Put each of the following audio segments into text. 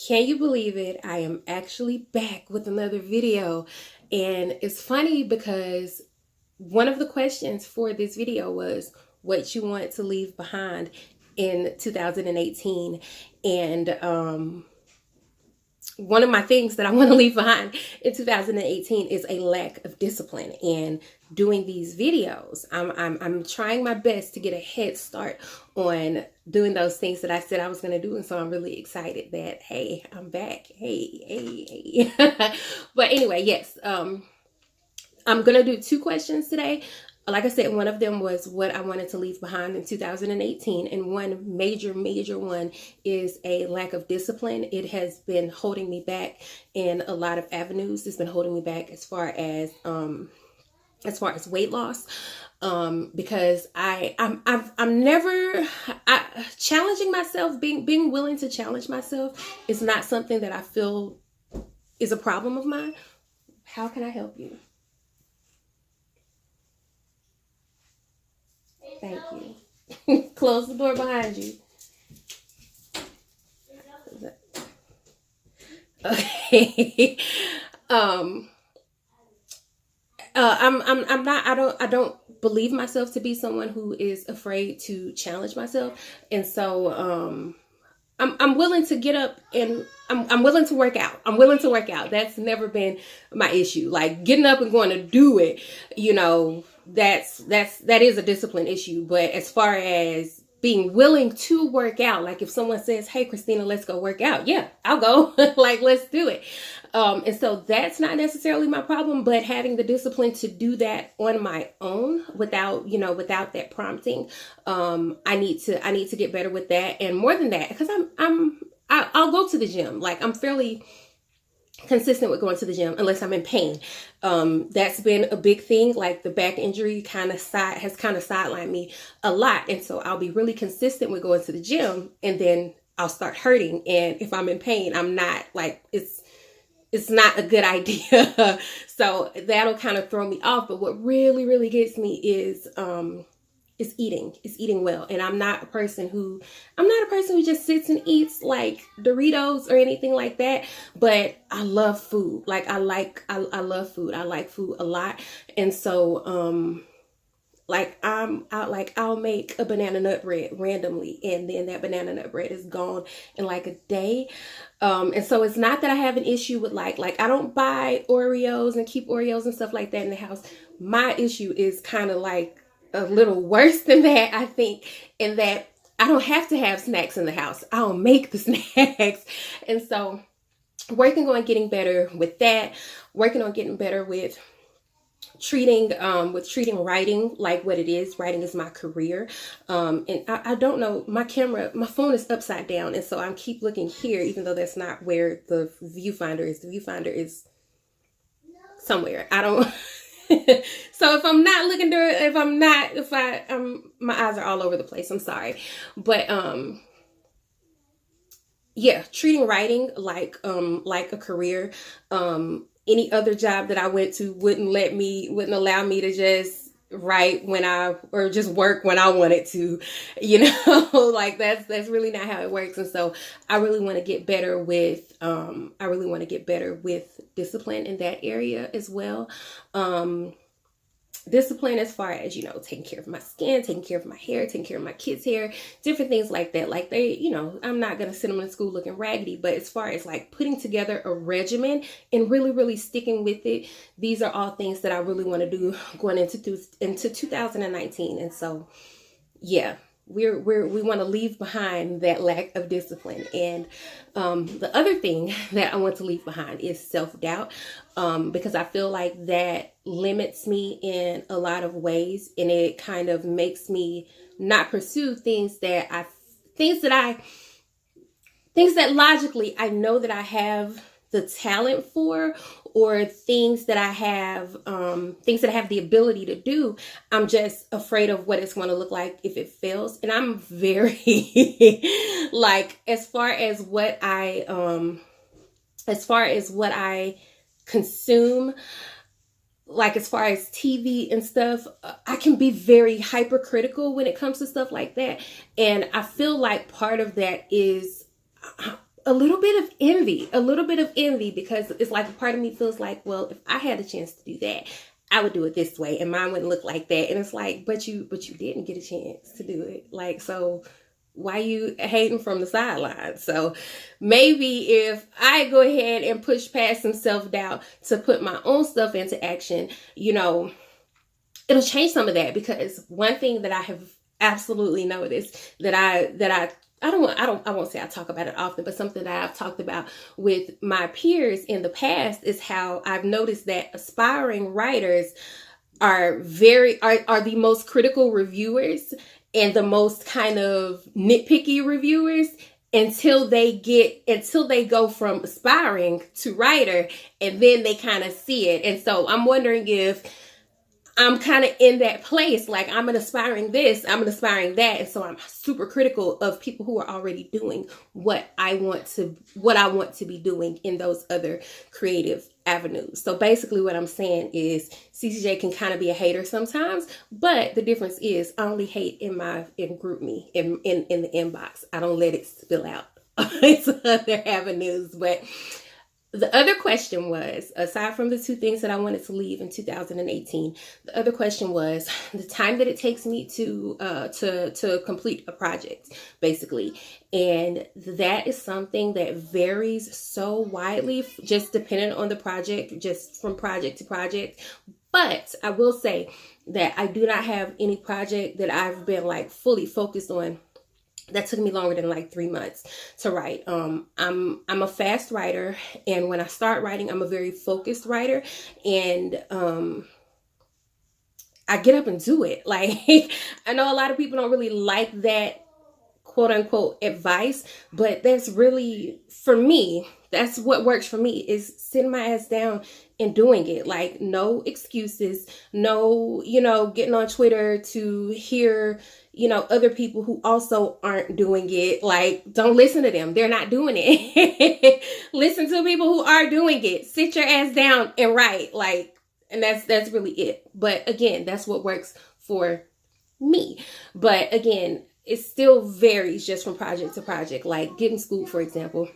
Can you believe it? I am actually back with another video. And it's funny because one of the questions for this video was what you want to leave behind in 2018. And one of my things that I want to leave behind in 2018 is a lack of discipline and doing these videos. I'm trying my best to get a head start on doing those things that I said I was going to do. And so I'm really excited that, hey, I'm back. Hey. But anyway, yes, I'm going to do 2 questions today. Like I said, one of them was what I wanted to leave behind in 2018. And one major one is a lack of discipline. It has been holding me back in a lot of avenues. It's been holding me back as far as weight loss. Because I'm never challenging myself, being willing to challenge myself is not something that I feel is a problem of mine. How can I help you? Thank you. Close the door behind you. Okay. I don't believe myself to be someone who is afraid to challenge myself. And so, I'm willing to get up and I'm willing to work out. I'm willing to work out. That's never been my issue. Like getting up and going to do it, that is a discipline issue. But as far as being willing to work out, like if someone says, hey, Christina, let's go work out. Yeah, I'll go. Like, let's do it. And so that's not necessarily my problem, but having the discipline to do that on my own without that prompting, I need to get better with that. And more than that, because I'll go to the gym. Like I'm fairly consistent with going to the gym unless I'm in pain. That's been a big thing. Like the back injury has sidelined me a lot. And so I'll be really consistent with going to the gym and then I'll start hurting. And if I'm in pain, I'm not like, it's not a good idea. So that'll kind of throw me off. But what really gets me is eating well. And I'm not a person who just sits and eats like Doritos or anything like that. But I love food. Like I love food. I like food a lot. And so, I'll make a banana nut bread randomly, and then that banana nut bread is gone in like a day. And so it's not that I have an issue with like I don't buy Oreos and keep Oreos and stuff like that in the house. My issue is kind of like a little worse than that, I think, in that I don't have to have snacks in the house. I'll make the snacks. And so working on getting better with that, working on getting better with treating writing like what it is. Writing is my career. And I don't know, my phone is upside down. And so I keep looking here, even though that's not where the viewfinder is. The viewfinder is somewhere. I don't, so if I'm not looking through, my eyes are all over the place. I'm sorry. But, yeah, treating writing like a career. Any other job that I went to wouldn't allow me to just write or just work when I wanted to, like that's really not how it works. And so I really want to get better with discipline in that area as well. Discipline as far as, taking care of my skin, taking care of my hair, taking care of my kids' hair, different things like that. Like I'm not going to send them to school looking raggedy, but as far as like putting together a regimen and really sticking with it, these are all things that I really want to do going into 2019. And so, yeah. We want to leave behind that lack of discipline. And the other thing that I want to leave behind is self-doubt, because I feel like that limits me in a lot of ways, and it kind of makes me not pursue things that logically I know that I have the talent for, or things that I have the ability to do. I'm just afraid of what it's going to look like if it fails. And I'm very like, as far as what I consume, like as far as TV and stuff, I can be very hypercritical when it comes to stuff like that. And I feel like part of that is a little bit of envy, because it's like a part of me feels like, well, if I had a chance to do that, I would do it this way and mine wouldn't look like that. And it's like, but you didn't get a chance to do it. Like, so why you hating from the sidelines? So maybe if I go ahead and push past some self-doubt to put my own stuff into action, you know, it'll change some of that. Because one thing that I have absolutely noticed that I won't say I talk about it often, but something that I've talked about with my peers in the past is how I've noticed that aspiring writers are the most critical reviewers and the most kind of nitpicky reviewers until they go from aspiring to writer, and then they kind of see it. And so I'm wondering if I'm kind of in that place, like I'm an aspiring this, I'm an aspiring that. And so I'm super critical of people who are already doing what I want to be doing in those other creative avenues. So basically what I'm saying is CCJ can kind of be a hater sometimes, but the difference is I only hate in GroupMe, in the inbox. I don't let it spill out into other avenues. But the other question was, aside from the two things that I wanted to leave in 2018, the other question was the time that it takes me to complete a project, basically. And that is something that varies so widely, just depending on the project, just from project to project. But I will say that I do not have any project that I've been like fully focused on that took me longer than like 3 months to write. I'm a fast writer, and when I start writing, I'm a very focused writer, and I get up and do it. Like, I know a lot of people don't really like that quote unquote advice, but that's really, for me, that's what works for me, is sitting my ass down and doing it. Like, no excuses, no, getting on Twitter to hear, other people who also aren't doing it. Like, don't listen to them. They're not doing it. Listen to people who are doing it. Sit your ass down and write. Like, and that's really it. But again, that's what works for me. But again, it still varies just from project to project. Like Getting Schooled, for example,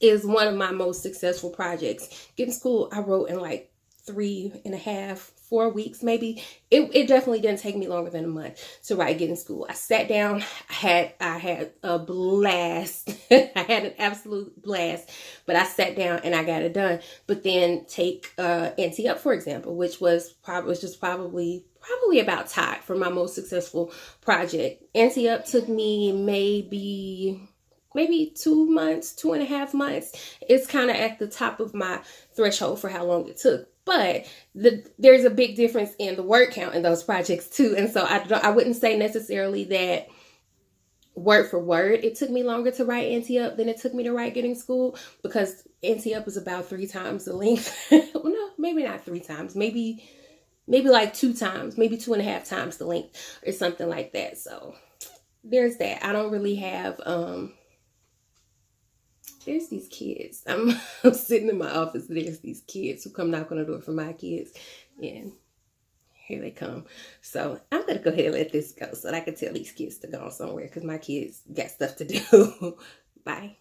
is one of my most successful projects. Getting Schooled, I wrote in like 3.5, 4 weeks, maybe. It definitely didn't take me longer than a month to write Getting Schooled. I sat down, I had a blast. I had an absolute blast, but I sat down and I got it done. But then take NT Up, for example, which was probably about tied for my most successful project. NT Up took me maybe 2 months, 2.5 months. It's kind of at the top of my threshold for how long it took. But there's a big difference in the word count in those projects too. And so I wouldn't say necessarily that word for word it took me longer to write NT Up than it took me to write Getting Schooled, because NT Up is about 3 times the length. Well, no, maybe not 3 times. Maybe like 2 times, maybe 2.5 times the length or something like that. So there's that. I don't really have there's these kids. I'm sitting in my office. There's these kids who come knock on the door for my kids, and here they come. So I'm gonna go ahead and let this go so that I can tell these kids to go somewhere, because my kids got stuff to do. Bye.